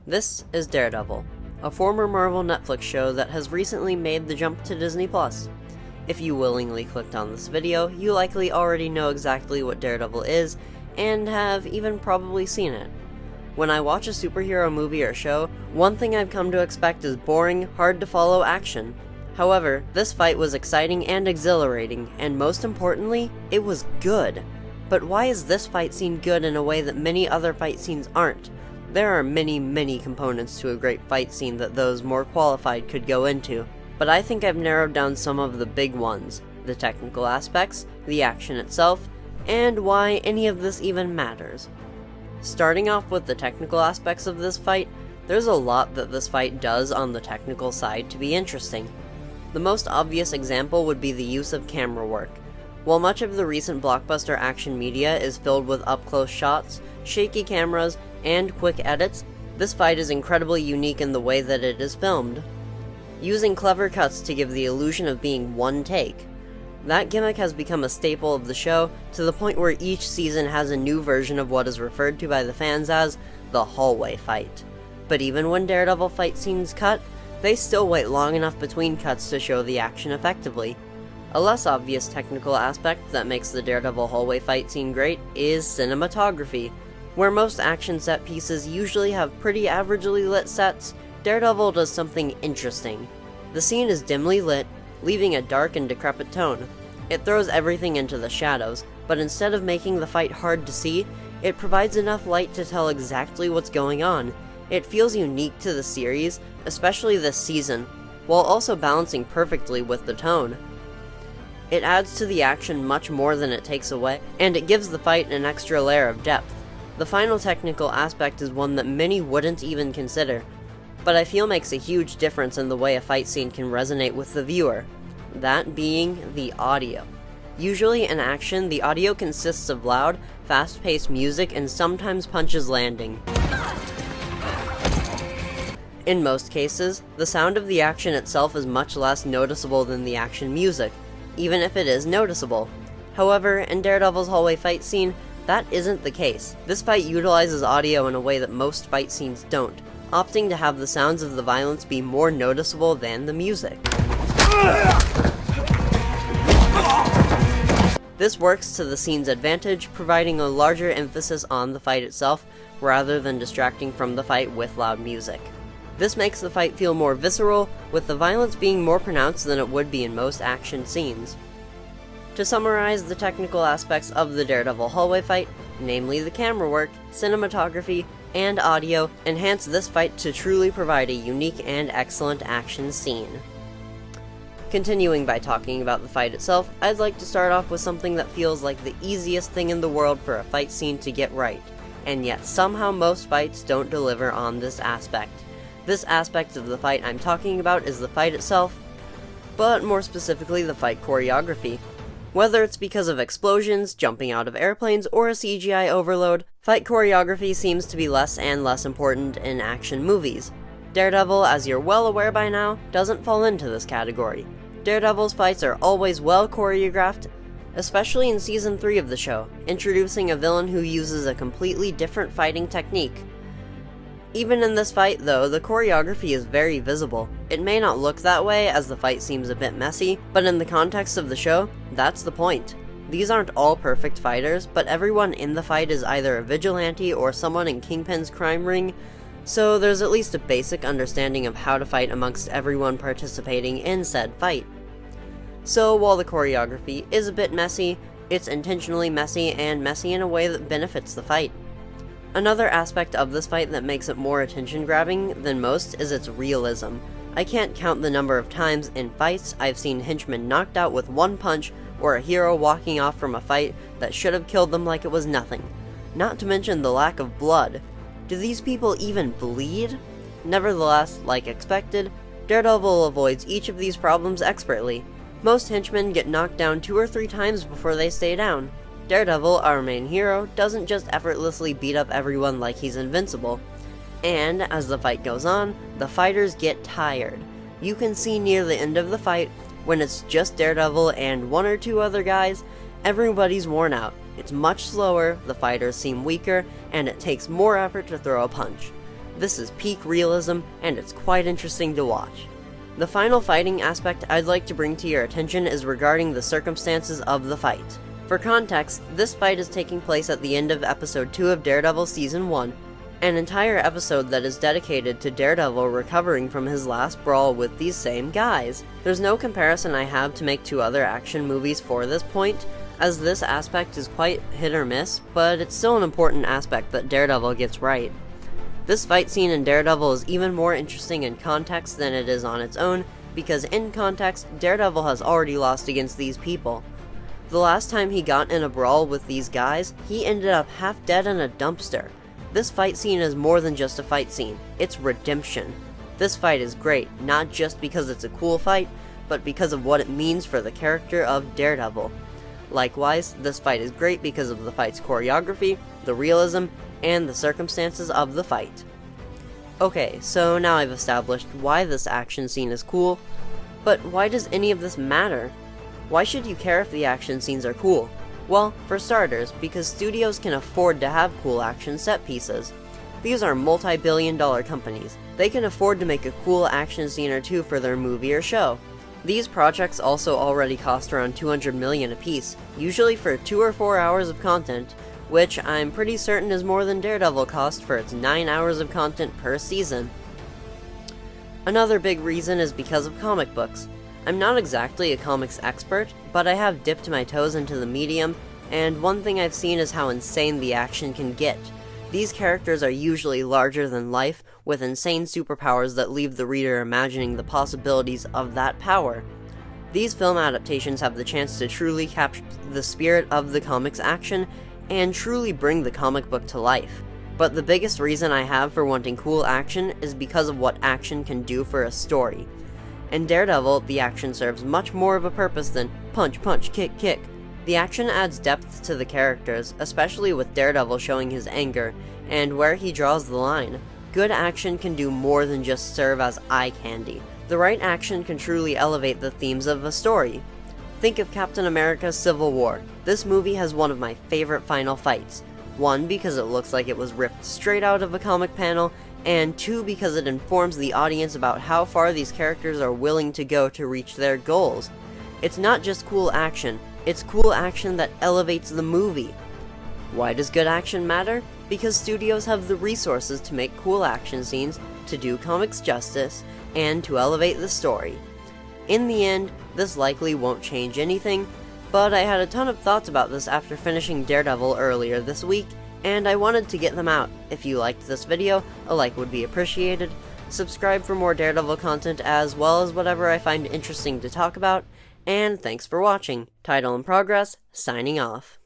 This is Daredevil, a former Marvel Netflix show that has recently made the jump to Disney+. If you willingly clicked on this video, you likely already know exactly what Daredevil is, and have even probably seen it. When I watch a superhero movie or show, one thing I've come to expect is boring, hard-to-follow action. However, this fight was exciting and exhilarating, and most importantly, it was good. But why is this fight scene good in a way that many other fight scenes aren't? There are many components to a great fight scene that those more qualified could go into, but I think I've narrowed down some of the big ones: the technical aspects, the action itself, and why any of this even matters. Starting off with the technical aspects of this fight, there's a lot that this fight does on the technical side to be interesting. The most obvious example would be the use of camera work. While much of the recent blockbuster action media is filled with up-close shots, shaky cameras, and quick edits, this fight is incredibly unique in the way that it is filmed, using clever cuts to give the illusion of being one take. That gimmick has become a staple of the show, to the point where each season has a new version of what is referred to by the fans as the hallway fight. But even when Daredevil fight scenes cut, they still wait long enough between cuts to show the action effectively. A less obvious technical aspect that makes the Daredevil hallway fight scene great is cinematography. Where most action set pieces usually have pretty averagely lit sets, Daredevil does something interesting. The scene is dimly lit, leaving a dark and decrepit tone. It throws everything into the shadows, but instead of making the fight hard to see, it provides enough light to tell exactly what's going on. It feels unique to the series, especially this season, while also balancing perfectly with the tone. It adds to the action much more than it takes away, and it gives the fight an extra layer of depth. The final technical aspect is one that many wouldn't even consider, but I feel makes a huge difference in the way a fight scene can resonate with the viewer, that being the audio. Usually in action, the audio consists of loud, fast-paced music and sometimes punches landing. In most cases, the sound of the action itself is much less noticeable than the action music, even if it is noticeable. However, in Daredevil's hallway fight scene, that isn't the case. This fight utilizes audio in a way that most fight scenes don't, opting to have the sounds of the violence be more noticeable than the music. This works to the scene's advantage, providing a larger emphasis on the fight itself, rather than distracting from the fight with loud music. This makes the fight feel more visceral, with the violence being more pronounced than it would be in most action scenes. To summarize the technical aspects of the Daredevil hallway fight, namely the camera work, cinematography, and audio, enhance this fight to truly provide a unique and excellent action scene. Continuing by talking about the fight itself, I'd like to start off with something that feels like the easiest thing in the world for a fight scene to get right, and yet somehow most fights don't deliver on this aspect. This aspect of the fight I'm talking about is the fight itself, but more specifically the fight choreography. Whether it's because of explosions, jumping out of airplanes, or a CGI overload, fight choreography seems to be less and less important in action movies. Daredevil, as you're well aware by now, doesn't fall into this category. Daredevil's fights are always well choreographed, especially in Season 3 of the show, introducing a villain who uses a completely different fighting technique. Even in this fight, though, the choreography is very visible. It may not look that way, as the fight seems a bit messy, but in the context of the show, that's the point. These aren't all perfect fighters, but everyone in the fight is either a vigilante or someone in Kingpin's crime ring, so there's at least a basic understanding of how to fight amongst everyone participating in said fight. So while the choreography is a bit messy, it's intentionally messy and messy in a way that benefits the fight. Another aspect of this fight that makes it more attention-grabbing than most is its realism. I can't count the number of times in fights I've seen henchmen knocked out with one punch, or a hero walking off from a fight that should have killed them like it was nothing. Not to mention the lack of blood. Do these people even bleed? Nevertheless, like expected, Daredevil avoids each of these problems expertly. Most henchmen get knocked down 2 or 3 times before they stay down. Daredevil, our main hero, doesn't just effortlessly beat up everyone like he's invincible. And, as the fight goes on, the fighters get tired. You can see near the end of the fight, when it's just Daredevil and 1 or 2 other guys, everybody's worn out. It's much slower, the fighters seem weaker, and it takes more effort to throw a punch. This is peak realism, and it's quite interesting to watch. The final fighting aspect I'd like to bring to your attention is regarding the circumstances of the fight. For context, this fight is taking place at the end of episode 2 of Daredevil Season 1, an entire episode that is dedicated to Daredevil recovering from his last brawl with these same guys. There's no comparison I have to make to other action movies for this point, as this aspect is quite hit or miss, but it's still an important aspect that Daredevil gets right. This fight scene in Daredevil is even more interesting in context than it is on its own, because in context, Daredevil has already lost against these people. The last time he got in a brawl with these guys, he ended up half dead in a dumpster. This fight scene is more than just a fight scene, it's redemption. This fight is great, not just because it's a cool fight, but because of what it means for the character of Daredevil. Likewise, this fight is great because of the fight's choreography, the realism, and the circumstances of the fight. Okay, so now I've established why this action scene is cool, but why does any of this matter? Why should you care if the action scenes are cool? Well, for starters, because studios can afford to have cool action set pieces. These are multi-billion-dollar companies. They can afford to make a cool action scene or two for their movie or show. These projects also already cost around $200 million apiece, usually for 2 or 4 hours of content, which I'm pretty certain is more than Daredevil cost for its 9 hours of content per season. Another big reason is because of comic books. I'm not exactly a comics expert, but I have dipped my toes into the medium, and one thing I've seen is how insane the action can get. These characters are usually larger than life, with insane superpowers that leave the reader imagining the possibilities of that power. These film adaptations have the chance to truly capture the spirit of the comics action, and truly bring the comic book to life. But the biggest reason I have for wanting cool action is because of what action can do for a story. In Daredevil, the action serves much more of a purpose than punch, punch, kick, kick. The action adds depth to the characters, especially with Daredevil showing his anger, and where he draws the line. Good action can do more than just serve as eye candy. The right action can truly elevate the themes of a story. Think of Captain America: Civil War. This movie has one of my favorite final fights. 1, because it looks like it was ripped straight out of a comic panel, and 2, because it informs the audience about how far these characters are willing to go to reach their goals. It's not just cool action, it's cool action that elevates the movie. Why does good action matter? Because studios have the resources to make cool action scenes, to do comics justice, and to elevate the story. In the end, this likely won't change anything, but I had a ton of thoughts about this after finishing Daredevil earlier this week, and I wanted to get them out. If you liked this video, a like would be appreciated. Subscribe for more Daredevil content as well as whatever I find interesting to talk about, and thanks for watching. Title in progress, signing off.